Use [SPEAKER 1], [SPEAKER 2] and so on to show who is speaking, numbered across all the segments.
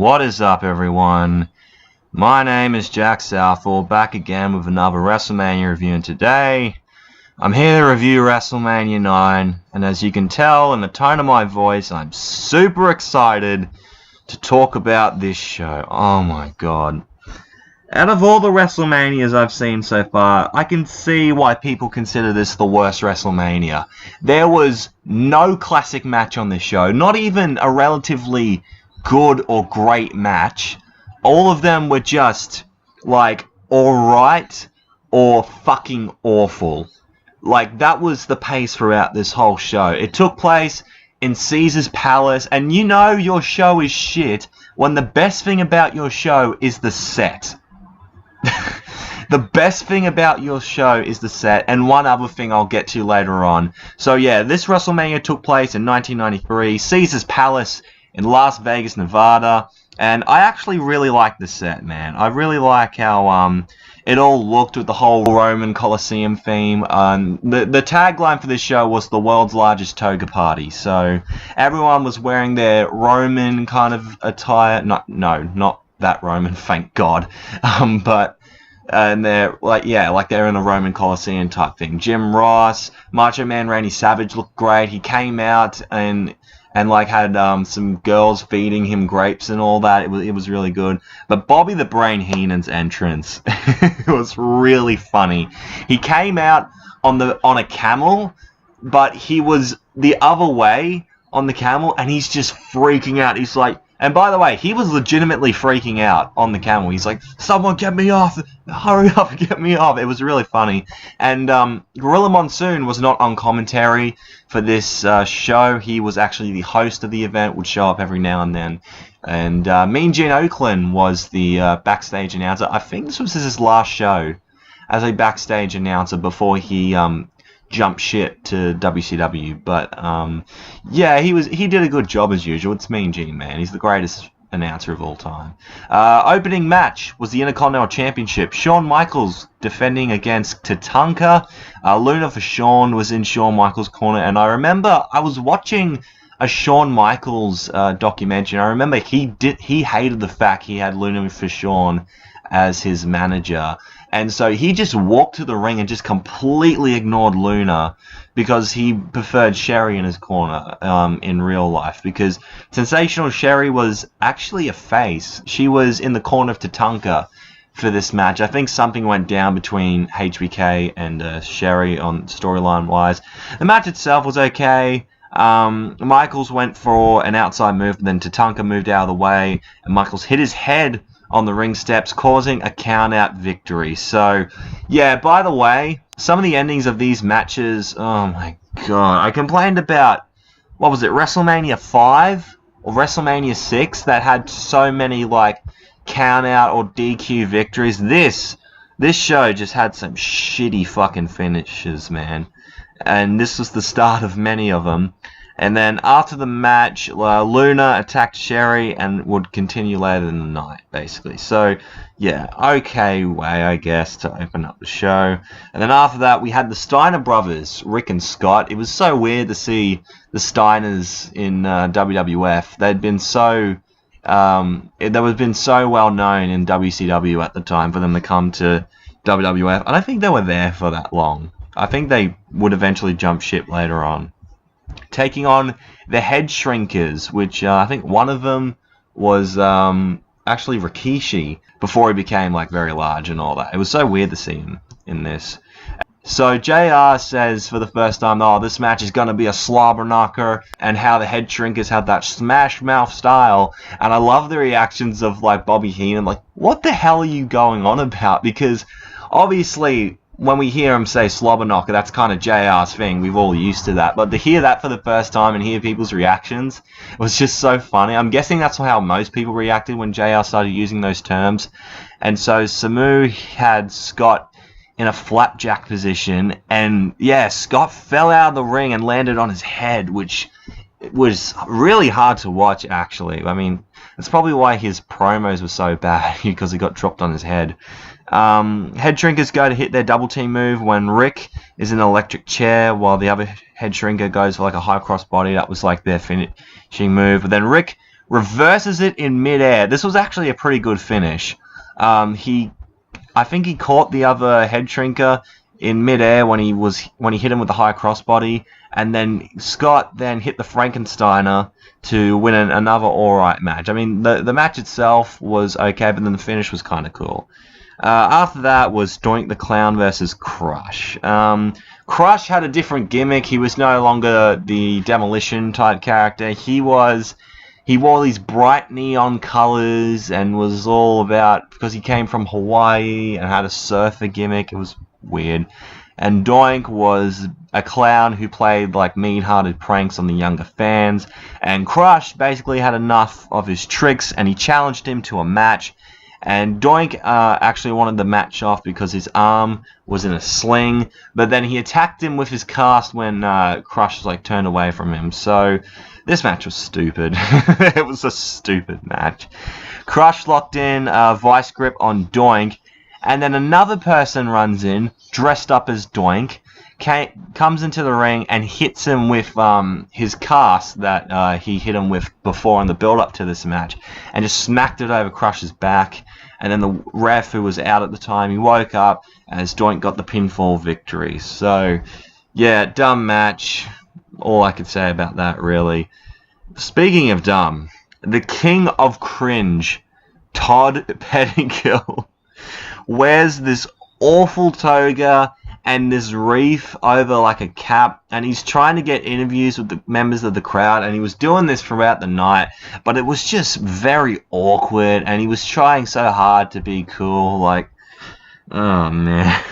[SPEAKER 1] What is up, everyone? My name is Jack Southall, back again with another WrestleMania review, and today I'm here to review WrestleMania IX, and as you can tell in the tone of my voice, I'm super excited to talk about this show. Oh my god. Out of all the WrestleManias I've seen so far, I can see why people consider this the worst WrestleMania. There was no classic match on this show, not even a relatively good or great match. All of them were just, like, alright or fucking awful. Like, that was the pace throughout this whole show. It took place in Caesar's Palace, and you know your show is shit when the best thing about your show is the set. The best thing about your show is the set, and one other thing I'll get to later on. So yeah, this WrestleMania took place in 1993, Caesar's Palace in Las Vegas, Nevada, and I actually really like the set, man. I really like how it all looked with the whole Roman Colosseum theme. The tagline for this show was the world's largest toga party, so everyone was wearing their Roman kind of attire. Not that Roman, thank God. And they're like they're in a Roman Colosseum type thing. Jim Ross, Macho Man Randy Savage looked great. He came out and like had some girls feeding him grapes and all that. It was really good. But Bobby the Brain Heenan's entrance was really funny. He came out on a camel, but he was the other way on the camel, and he's just freaking out. He's like, and by the way, he was legitimately freaking out on the camel. He's like, someone get me off! Hurry up, get me off! It was really funny. And Gorilla Monsoon was not on commentary for this show. He was actually the host of the event, would show up every now and then. And Mean Gene Okerlund was the backstage announcer. I think this was his last show as a backstage announcer before he jumped ship to WCW, but yeah, he did a good job as usual. It's Mean Gene, man. He's the greatest announcer of all time. Opening match was the Intercontinental Championship. Shawn Michaels defending against Tatanka. Luna for Shawn was in Shawn Michaels' corner, and I remember I was watching a Shawn Michaels documentary, and I remember he hated the fact he had Luna for Shawn as his manager. And so he just walked to the ring and just completely ignored Luna because he preferred Sherri in his corner in real life. Because Sensational Sherri was actually a face. She was in the corner of Tatanka for this match. I think something went down between HBK and Sherri on storyline-wise. The match itself was okay. Michaels went for an outside move, but then Tatanka moved out of the way, and Michaels hit his head on the ring steps, causing a count-out victory. So, yeah, by the way, some of the endings of these matches, oh my god, I complained about, what was it, WrestleMania 5 or WrestleMania 6 that had so many, like, count-out or DQ victories. This show just had some shitty fucking finishes, man. And this was the start of many of them. And then after the match, Luna attacked Sherri and would continue later in the night, basically. So, yeah, okay way, I guess, to open up the show. And then after that, we had the Steiner brothers, Rick and Scott. It was so weird to see the Steiners in WWF. They'd been so well known in WCW at the time for them to come to WWF. And I think they were there for that long. I think they would eventually jump ship later on. Taking on the Headshrinkers, which I think one of them was actually Rikishi before he became like very large and all that. It was so weird to see him in this. So JR says for the first time, oh, this match is going to be a slobber knocker, and how the Headshrinkers had that smash mouth style. And I love the reactions of like Bobby Heenan, like, what the hell are you going on about? Because obviously when we hear him say slobber knocker, that's kind of JR's thing. We've all used to that. But to hear that for the first time and hear people's reactions was just so funny. I'm guessing that's how most people reacted when JR started using those terms. And so Samu had Scott in a flapjack position. And yeah, Scott fell out of the ring and landed on his head, which was really hard to watch, actually. I mean, that's probably why his promos were so bad, because he got dropped on his head. Headshrinkers go to hit their double team move when Rick is in an electric chair while the other Headshrinker goes for like a high cross body. That was like their finishing move. But then Rick reverses it in midair. This was actually a pretty good finish. I think he caught the other head shrinker in midair when he hit him with the high crossbody, and then Scott then hit the Frankensteiner to win another alright match. I mean, the match itself was okay, but then the finish was kind of cool. After that was Doink the Clown versus Crush. Crush had a different gimmick. He was no longer the demolition type character. He wore these bright neon colors and was all about, because he came from Hawaii and had a surfer gimmick. It was weird. And Doink was a clown who played like mean-hearted pranks on the younger fans. And Crush basically had enough of his tricks, and he challenged him to a match. And Doink actually wanted the match off because his arm was in a sling, but then he attacked him with his cast when Crush like turned away from him. So this match was stupid. It was a stupid match. Crush locked in vice grip on Doink, and then another person runs in dressed up as Doink, comes into the ring and hits him with his cast that he hit him with before in the build-up to this match, and just smacked it over Crush's back. And then the ref, who was out at the time, he woke up as Doink got the pinfall victory. So, yeah, dumb match. All I could say about that, really. Speaking of dumb, the king of cringe, Todd Pettingill, wears this awful toga and this wreath over like a cap, and he's trying to get interviews with the members of the crowd, and he was doing this throughout the night, but it was just very awkward, and he was trying so hard to be cool. Like, oh man.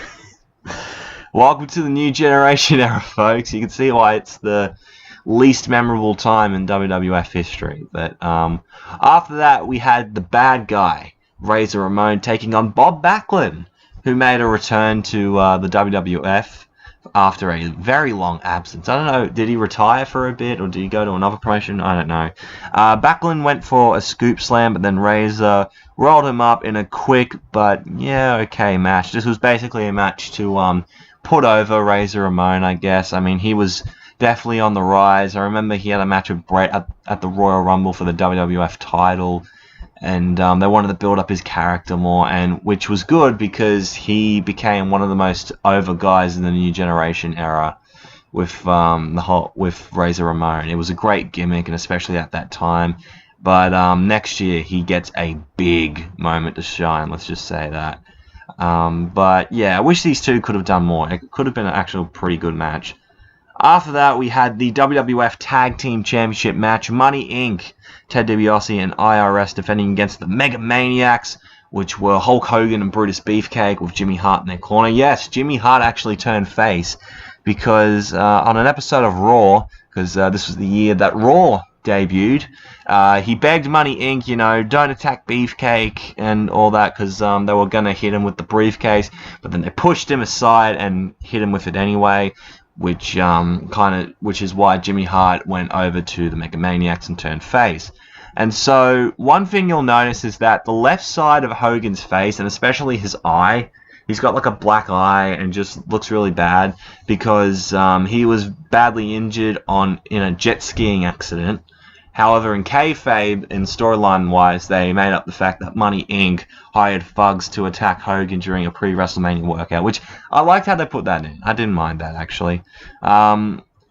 [SPEAKER 1] Welcome to the new generation era, folks. You can see why it's the least memorable time in WWF history. But after that, we had the bad guy, Razor Ramon, taking on Bob Backlund, who made a return to the WWF after a very long absence. I don't know, did he retire for a bit, or did he go to another promotion? I don't know. Backlund went for a scoop slam, but then Razor rolled him up in a quick but, yeah, okay match. This was basically a match to put over Razor Ramon, I guess. I mean, he was definitely on the rise. I remember he had a match with Bret at the Royal Rumble for the WWF title, and they wanted to build up his character more, and which was good because he became one of the most over guys in the new generation era with with Razor Ramon. It was a great gimmick, and especially at that time. But next year he gets a big moment to shine. Let's just say that. But yeah, I wish these two could have done more. It could have been an actual pretty good match. After that, we had the WWF Tag Team Championship match. Money Inc., Ted DiBiase and IRS defending against the Mega-Maniacs, which were Hulk Hogan and Brutus Beefcake with Jimmy Hart in their corner. Yes, Jimmy Hart actually turned face because on an episode of Raw, because this was the year that Raw debuted, he begged Money Inc., you know, don't attack Beefcake and all that, because they were going to hit him with the briefcase, but then they pushed him aside and hit him with it anyway, which is why Jimmy Hart went over to the Mega-Maniacs and turned face. And so one thing you'll notice is that the left side of Hogan's face, and especially his eye, he's got like a black eye and just looks really bad because he was badly injured in a jet skiing accident. However, in kayfabe, in storyline-wise, they made up the fact that Money Inc. hired thugs to attack Hogan during a pre-WrestleMania workout, which I liked how they put that in. I didn't mind that, actually.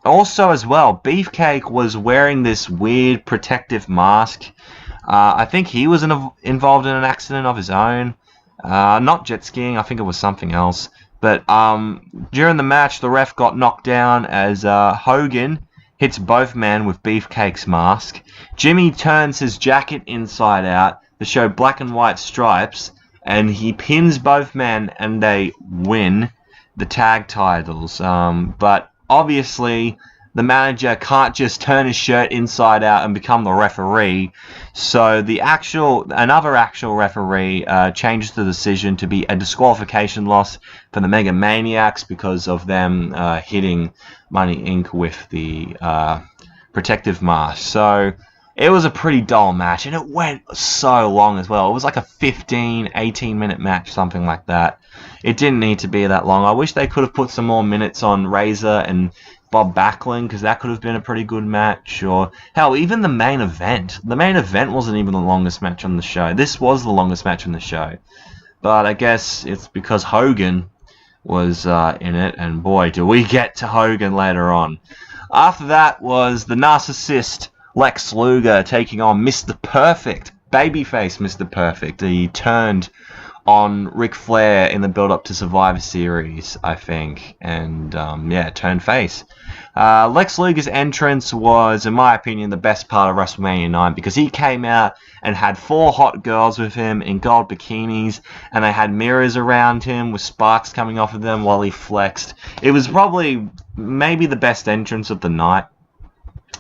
[SPEAKER 1] Also, as well, Beefcake was wearing this weird protective mask. I think he was involved in an accident of his own. Not jet skiing, I think it was something else. But during the match, the ref got knocked down as Hogan hits both men with Beefcake's mask. Jimmy turns his jacket inside out to show black and white stripes, and he pins both men, and they win the tag titles. But obviously, the manager can't just turn his shirt inside out and become the referee. So another actual referee changes the decision to be a disqualification loss for the Mega-Maniacs because of them hitting Money Inc. with the protective mask. So it was a pretty dull match, and it went so long as well. It was like a 15, 18-minute match, something like that. It didn't need to be that long. I wish they could have put some more minutes on Razor and Bob Backlund, because that could have been a pretty good match. Or, hell, even the main event. The main event wasn't even the longest match on the show. This was the longest match on the show. But I guess it's because Hogan was in it, and boy, do we get to Hogan later on. After that was the narcissist Lex Luger taking on Mr. Perfect, babyface Mr. Perfect. He turned on Ric Flair in the build-up to Survivor Series, I think, and yeah, turned face. Lex Luger's entrance was, in my opinion, the best part of WrestleMania IX, because he came out and had 4 hot girls with him in gold bikinis, and they had mirrors around him with sparks coming off of them while he flexed. It was probably maybe the best entrance of the night.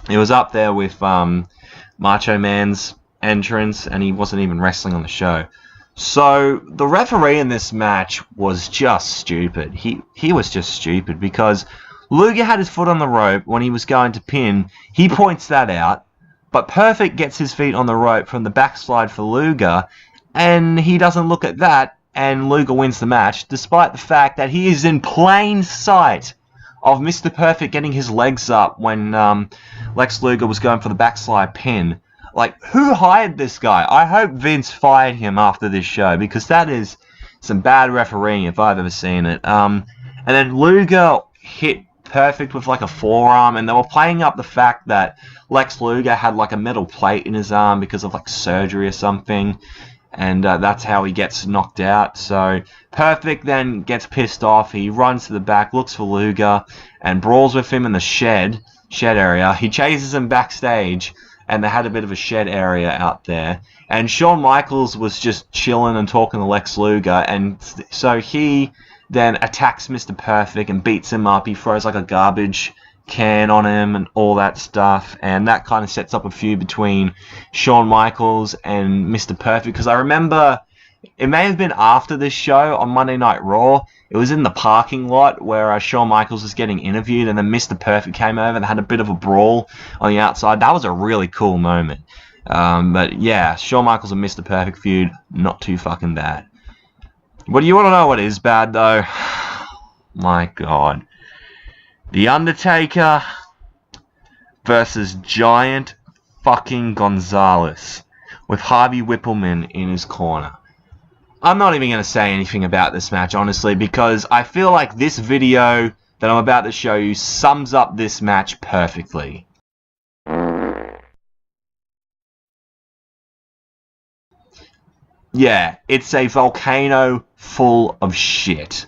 [SPEAKER 1] It was up there with Macho Man's entrance, and he wasn't even wrestling on the show. So the referee in this match was just stupid. He was just stupid because Luger had his foot on the rope when he was going to pin. He points that out, but Perfect gets his feet on the rope from the backslide for Luger, and he doesn't look at that, and Luger wins the match, despite the fact that he is in plain sight of Mr. Perfect getting his legs up when Lex Luger was going for the backslide pin. Like, who hired this guy? I hope Vince fired him after this show, because that is some bad refereeing if I've ever seen it. And then Luger hit Perfect with like a forearm, and they were playing up the fact that Lex Luger had like a metal plate in his arm because of like surgery or something, and that's how he gets knocked out. So Perfect then gets pissed off. He runs to the back, looks for Luger, and brawls with him in the shed area. He chases him backstage, and they had a bit of a shed area out there. And Shawn Michaels was just chilling and talking to Lex Luger, and so he then attacks Mr. Perfect and beats him up. He throws like a garbage can on him and all that stuff, and that kind of sets up a feud between Shawn Michaels and Mr. Perfect, because I remember it may have been after this show on Monday Night Raw. It was in the parking lot where Shawn Michaels was getting interviewed, and then Mr. Perfect came over and had a bit of a brawl on the outside. That was a really cool moment. But yeah, Shawn Michaels and Mr. Perfect feud, not too fucking bad. What do you want to know what is bad, though? My God. The Undertaker versus Giant fucking Gonzales with Harvey Wippleman in his corner. I'm not even going to say anything about this match, honestly, because I feel like this video that I'm about to show you sums up this match perfectly. Yeah, it's a volcano full of shit.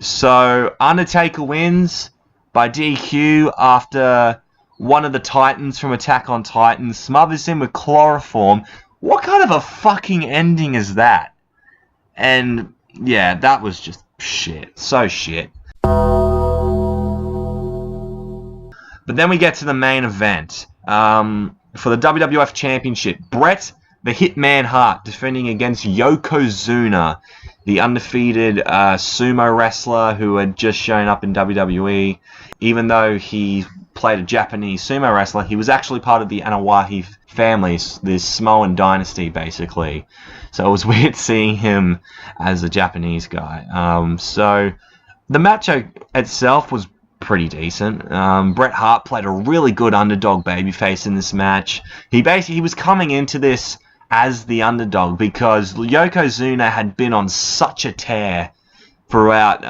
[SPEAKER 1] So, Undertaker wins by DQ after one of the Titans from Attack on Titan smothers him with chloroform. What kind of a fucking ending is that? And, yeah, that was just shit. So shit. But then we get to the main event. For the WWF Championship, Bret the Hitman Hart defending against Yokozuna, the undefeated sumo wrestler who had just shown up in WWE. Even though he played a Japanese sumo wrestler, he was actually part of the Anawahi family, this Samoan dynasty, basically. So it was weird seeing him as a Japanese guy. So the match itself was pretty decent. Bret Hart played a really good underdog babyface in this match. He was coming into this as the underdog because Yokozuna had been on such a tear throughout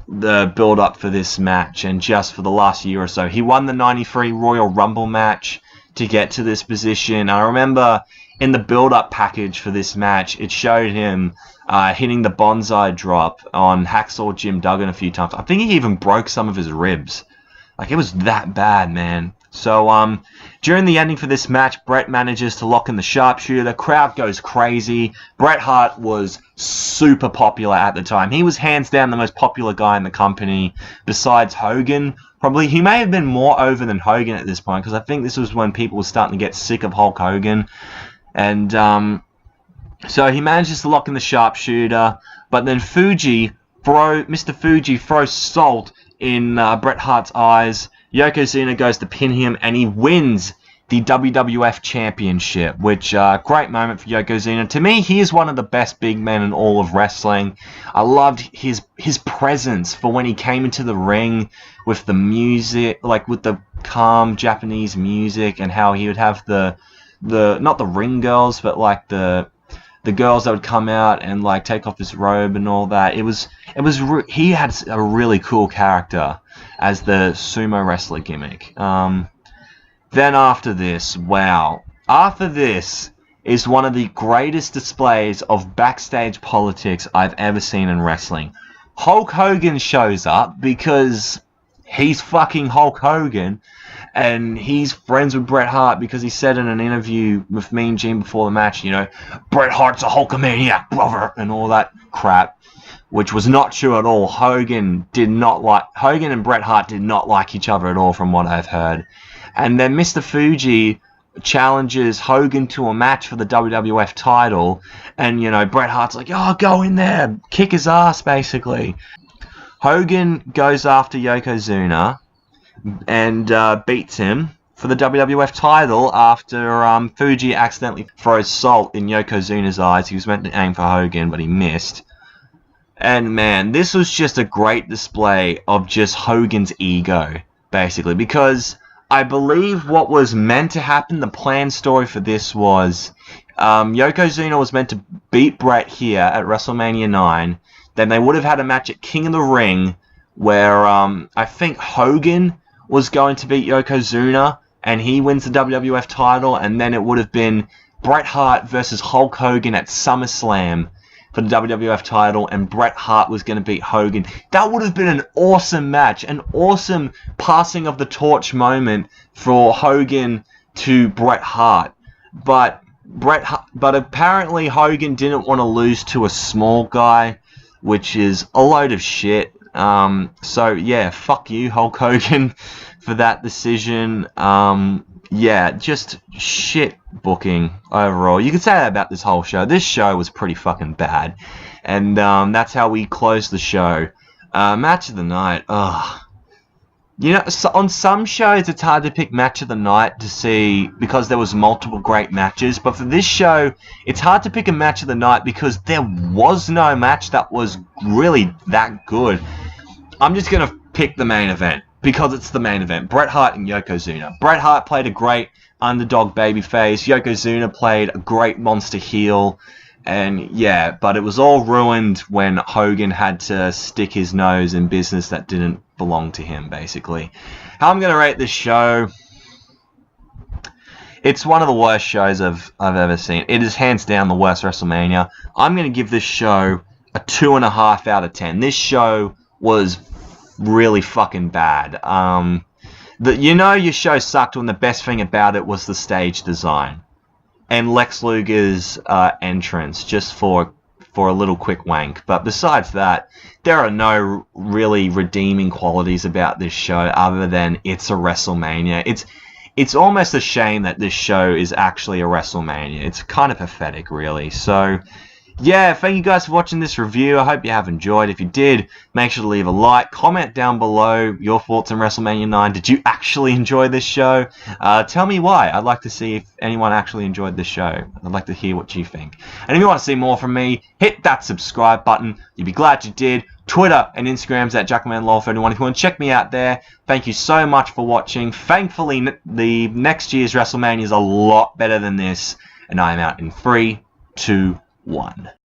[SPEAKER 1] the build-up for this match, and just for the last year or so. He won the '93 Royal Rumble match to get to this position. I remember in the build-up package for this match, it showed him hitting the bonsai drop on Hacksaw Jim Duggan a few times. I think he even broke some of his ribs. Like, it was that bad, man. So, during the ending for this match, Bret manages to lock in the sharpshooter. The crowd goes crazy. Bret Hart was super popular at the time. He was hands down the most popular guy in the company, besides Hogan. Probably, he may have been more over than Hogan at this point, because I think this was when people were starting to get sick of Hulk Hogan. And, so he manages to lock in the sharpshooter, but then Mr. Fuji throws salt in Bret Hart's eyes. Yokozuna goes to pin him, and he wins the WWF Championship, which, great moment for Yokozuna. To me, he is one of the best big men in all of wrestling. I loved his presence for when he came into the ring with the music, like with the calm Japanese music, and how he would have the not the ring girls, but like the girls that would come out and like take off his robe and all that. He had a really cool character as the sumo wrestler gimmick. Then after this, wow. After this is one of the greatest displays of backstage politics I've ever seen in wrestling. Hulk Hogan shows up because he's fucking Hulk Hogan, and he's friends with Bret Hart because he said in an interview with Mean Gene before the match, you know, Bret Hart's a Hulkamaniac, brother, and all that crap, which was not true at all. Hogan and Bret Hart did not like each other at all, from what I've heard. And then Mr. Fuji challenges Hogan to a match for the WWF title, and, you know, Bret Hart's like, oh, go in there, kick his ass, basically. Hogan goes after Yokozuna and beats him for the WWF title after Fuji accidentally throws salt in Yokozuna's eyes. He was meant to aim for Hogan, but he missed. And man, this was just a great display of just Hogan's ego, basically, because I believe what was meant to happen, the planned story for this was Yokozuna was meant to beat Bret here at WrestleMania IX. Then they would have had a match at King of the Ring where I think Hogan was going to beat Yokozuna and he wins the WWF title, and then it would have been Bret Hart versus Hulk Hogan at SummerSlam for the WWF title, and Bret Hart was going to beat Hogan. That would have been an awesome match, an awesome passing of the torch moment for Hogan to Bret Hart. But apparently Hogan didn't want to lose to a small guy, which is a load of shit. So yeah, fuck you, Hulk Hogan, for that decision. Yeah, just shit booking overall. You could say that about this whole show. This show was pretty fucking bad. And that's how we closed the show. Match of the night. Ugh. You know, so on some shows it's hard to pick match of the night to see because there was multiple great matches. But for this show, it's hard to pick a match of the night because there was no match that was really that good. I'm just going to pick the main event because it's the main event. Bret Hart and Yokozuna. Bret Hart played a great underdog babyface. Yokozuna played a great monster heel. And yeah, but it was all ruined when Hogan had to stick his nose in business that didn't belong to him, basically. How I'm going to rate this show, it's one of the worst shows I've ever seen. It is hands down the worst WrestleMania. I'm going to give this show a 2.5 out of 10. This show was really fucking bad. You know your show sucked when the best thing about it was the stage design and Lex Luger's entrance, just for a little quick wank. But besides that, there are no really redeeming qualities about this show other than it's a WrestleMania. It's almost a shame that this show is actually a WrestleMania. It's kind of pathetic, really. So yeah, thank you guys for watching this review. I hope you have enjoyed. If you did, make sure to leave a like. Comment down below your thoughts on WrestleMania IX. Did you actually enjoy this show? Tell me why. I'd like to see if anyone actually enjoyed this show. I'd like to hear what you think. And if you want to see more from me, hit that subscribe button. You'd be glad you did. Twitter and Instagram's at JackmanLaw31 if you want to check me out there. Thank you so much for watching. Thankfully, the next year's WrestleMania is a lot better than this. And I'm out in 3, 2, 1.